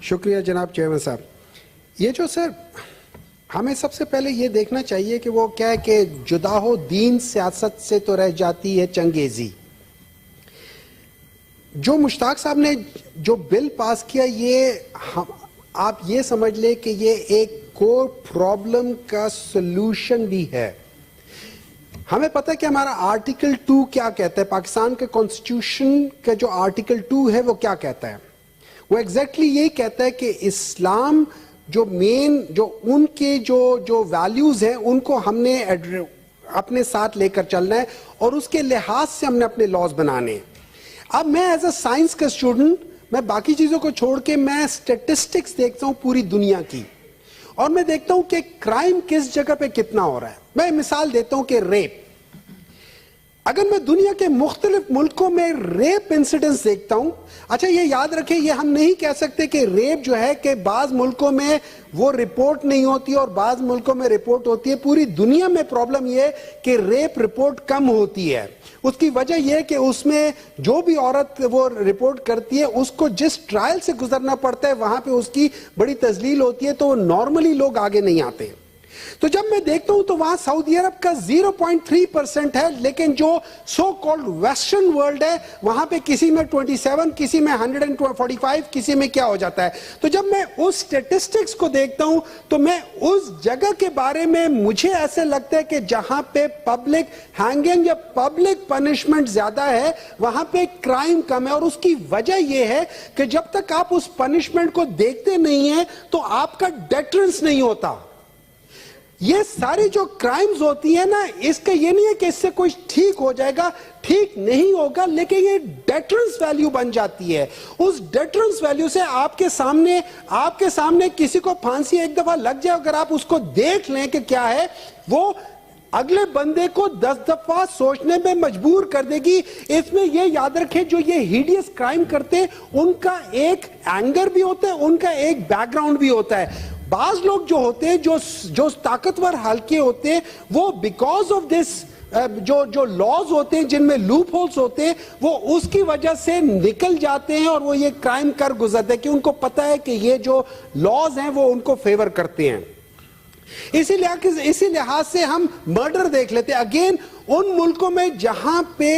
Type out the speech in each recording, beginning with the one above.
شکریہ جناب چیئرمین صاحب. یہ جو سر ہمیں سب سے پہلے یہ دیکھنا چاہیے کہ وہ کیا ہے کہ جدا ہو دین سیاست سے تو رہ جاتی ہے چنگیزی. جو مشتاق صاحب نے جو بل پاس کیا یہ آپ یہ سمجھ لیں کہ یہ ایک کور پرابلم کا سلوشن بھی ہے. ہمیں پتہ ہے کہ ہمارا آرٹیکل 2 کیا کہتا ہے, پاکستان کے کانسٹیٹیوشن کا جو آرٹیکل 2 ہے وہ کیا کہتا ہے. وہ ایگزیکٹلی یہی کہتا ہے کہ اسلام جو مین جو ان کے جو ویلیوز ہیں ان کو ہم نے اپنے ساتھ لے کر چلنا ہے اور اس کے لحاظ سے ہم نے اپنے لاز بنانے ہیں. اب میں ایز اے سائنس کا اسٹوڈنٹ میں باقی چیزوں کو چھوڑ کے میں اسٹیٹسٹکس دیکھتا ہوں پوری دنیا کی, اور میں دیکھتا ہوں کہ کرائم کس جگہ پہ کتنا ہو رہا ہے. میں مثال دیتا ہوں کہ ریپ, اگر میں دنیا کے مختلف ملکوں میں ریپ انسیڈنٹس دیکھتا ہوں, اچھا یہ یاد رکھیں یہ ہم نہیں کہہ سکتے کہ ریپ جو ہے کہ بعض ملکوں میں وہ رپورٹ نہیں ہوتی اور بعض ملکوں میں رپورٹ ہوتی ہے. پوری دنیا میں پرابلم یہ ہے کہ ریپ رپورٹ کم ہوتی ہے. اس کی وجہ یہ ہے کہ اس میں جو بھی عورت وہ رپورٹ کرتی ہے اس کو جس ٹرائل سے گزرنا پڑتا ہے وہاں پہ اس کی بڑی تذلیل ہوتی ہے, تو نارملی لوگ آگے نہیں آتے. تو جب میں دیکھتا ہوں تو وہاں سعودی عرب کا 0.3% ہے, لیکن جو سو کالڈ ویسٹرن ورلڈ ہے وہاں پہ کسی میں 27, کسی میں 145, کسی میں کیا ہو جاتا ہے. تو جب میں اس سٹیٹسٹکس کو دیکھتا ہوں تو میں اس جگہ کے بارے میں مجھے ایسے لگتا ہے کہ جہاں پہ پبلک ہینگنگ یا پبلک پنشمنٹ زیادہ ہے وہاں پہ کرائم کم ہے. اور اس کی وجہ یہ ہے کہ جب تک آپ اس پنشمنٹ کو دیکھتے نہیں ہیں تو آپ کا ڈیٹرنس نہیں ہوتا. یہ ساری جو کرائمز ہوتی ہیں نا, اس کا یہ نہیں ہے کہ اس سے کوئی ٹھیک ہو جائے گا, ٹھیک نہیں ہوگا, لیکن یہ ڈیٹرنس ویلیو بن جاتی ہے. اس ڈیٹرنس ویلیو سے آپ کے سامنے کسی کو پھانسی ایک دفعہ لگ جائے, اگر آپ اس کو دیکھ لیں کہ کیا ہے, وہ اگلے بندے کو 10 دفعہ سوچنے میں مجبور کر دے گی. اس میں یہ یاد رکھیں جو یہ ہیڈیس کرائم کرتے ہیں ان کا ایک اینگر بھی ہوتا ہے, ان کا ایک بیک گراؤنڈ بھی ہوتا ہے. بعض لوگ جو ہوتے ہیں جو طاقتور حلقے ہوتے ہیں وہ بیکاز آف دس جو لاز ہوتے ہیں جن میں لوپ ہولز ہوتے ہیں وہ اس کی وجہ سے نکل جاتے ہیں اور وہ یہ کرائم کر گزرتے ہیں کہ ان کو پتہ ہے کہ یہ جو لاز ہیں وہ ان کو فیور کرتے ہیں. اسی لحاظ سے ہم مرڈر دیکھ لیتے ہیں. اگین ان ملکوں میں جہاں پہ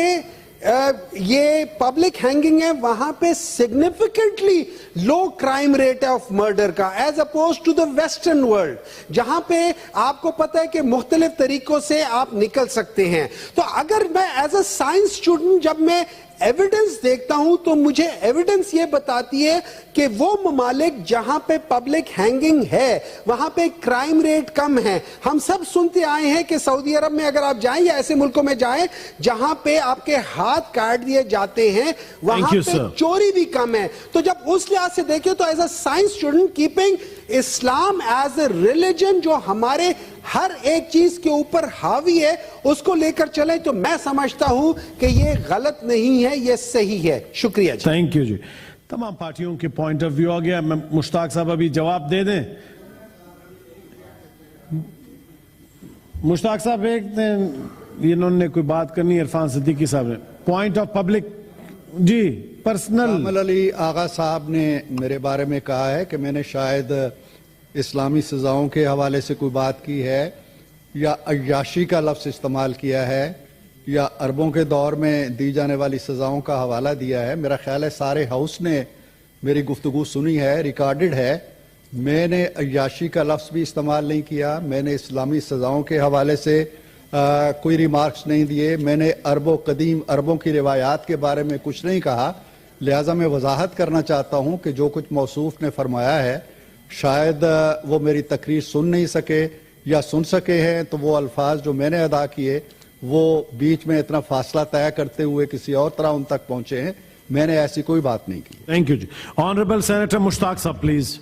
یہ پبلک ہینگنگ ہے وہاں پہ significantly low crime rate of murder کا, as oppose to the western world جہاں پہ آپ کو پتہ ہے کہ مختلف طریقوں سے آپ نکل سکتے ہیں. تو اگر میں ایز اے سائنس اسٹوڈنٹ جب میں ایویڈنس دیکھتا ہوں تو مجھے ایویڈنس یہ بتاتی ہے کہ وہ ممالک جہاں پہ پبلک ہینگنگ ہے وہاں پہ کرائم ریٹ کم ہے. ہم سب سنتے آئے ہیں کہ سعودی عرب میں اگر آپ جائیں یا ایسے ملکوں میں جائیں جہاں پہ آپ کے ہاتھ کاٹ دیے جاتے ہیں وہاں پہ چوری بھی کم ہے. تو جب اس لحاظ سے دیکھیں تو as a science student keeping Islam as a religion جو ہمارے ہر ایک چیز کے اوپر حاوی ہے اس کو لے کر چلیں تو میں سمجھتا ہوں کہ یہ غلط نہیں ہے, یہ صحیح ہے. شکریہ جی. تھینک یو جی. تمام پارٹیوں کے پوائنٹ آف ویو آ گیا. مشتاق صاحب ابھی جواب دے دیں. مشتاق صاحب ایک انہوں نے کوئی بات کرنی, عرفان صدیقی صاحب نے پوائنٹ آف پبلک جی پرسنل. کامل علی آغا صاحب نے میرے بارے میں کہا ہے کہ میں نے شاید اسلامی سزاؤں کے حوالے سے کوئی بات کی ہے یا عیاشی کا لفظ استعمال کیا ہے یا عربوں کے دور میں دی جانے والی سزاؤں کا حوالہ دیا ہے. میرا خیال ہے سارے ہاؤس نے میری گفتگو سنی ہے, ریکارڈڈ ہے. میں نے عیاشی کا لفظ بھی استعمال نہیں کیا, میں نے اسلامی سزاؤں کے حوالے سے کوئی ریمارکس نہیں دیے, میں نے قدیم عربوں کی روایات کے بارے میں کچھ نہیں کہا. لہٰذا میں وضاحت کرنا چاہتا ہوں کہ جو کچھ موصوف نے فرمایا ہے شاید وہ میری تقریر سن نہیں سکے یا سن سکے ہیں تو وہ الفاظ جو میں نے ادا کیے وہ بیچ میں اتنا فاصلہ طے کرتے ہوئے کسی اور طرح ان تک پہنچے ہیں. میں نے ایسی کوئی بات نہیں کی. تھینک یو جی. آنریبل سینیٹر مشتاق صاحب پلیز.